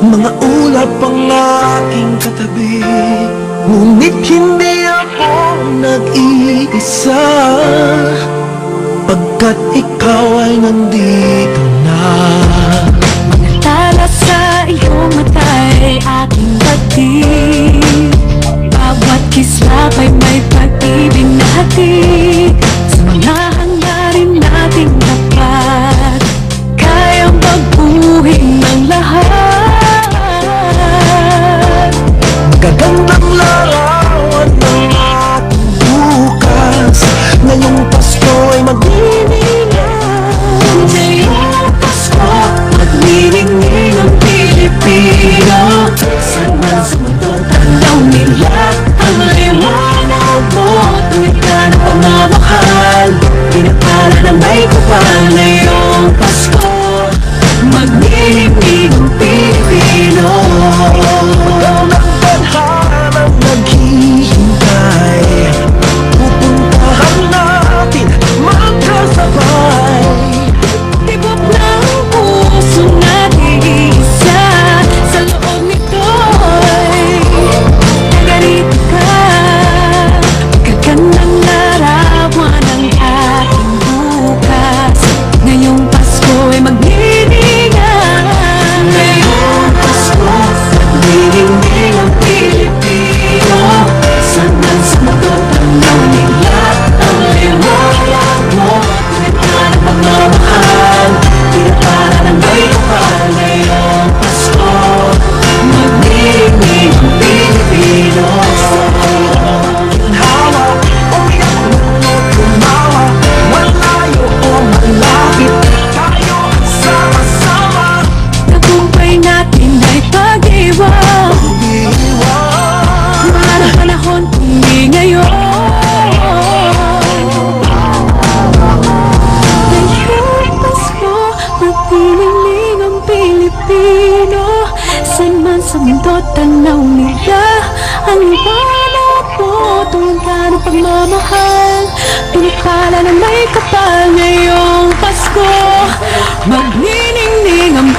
Mga ulap ang aking katabi, ngunit hindi ako nag-iisa, pagkat ikaw ay nandito na. Mga tala sa iyong mata'y aking pag-ibig, bawat kislap ay may pag-ibig na hatid. Sa mga hangarin nating dapat kayang baguhin ng lahat. Gagandang larawan ng ating bukas, ngayong Pasko ay magniningay. Ngayong Pasko, magniningning ang Pilipino. Saan man sa mundo, tanaw nila ang liwanag mo. Tuwid ka ng pagmamahal, pinakala na may kapal. Ngayong Pasko, magniningning ang Pilipino. Ikaw ng tadhanang naghihintay, pupuntahan natin magkasabay. Tibok ng puso natin isa, sa loob nito'y nagarito ka. Magagandang larawan ang ating bukas, ngayong Pasko ay magniningay. Ngayong Pasko, magniningning ang Pilipino. Saan man sa mundo, tanaw nila ang liwanag mo. Tuwid ka ng pagmamahal, pinakala ng may kapal. Ngayong Pasko, magniningning ang Pilipino. Hawa, umiyak, lungkot, tumawa, malayo o malapit, tayo sama-sama. Tagumpay natin ay pag-iwan, Iwan para panahon kundi ngayon. Ngayong Pasko, magniningning ang Pilipino. Saan man sa mundo, tanaw nila ang liwanag mo. Tuwid ka ng pagmamahal, pinakala na may kapal. Ngayong Pasko, magniningning ang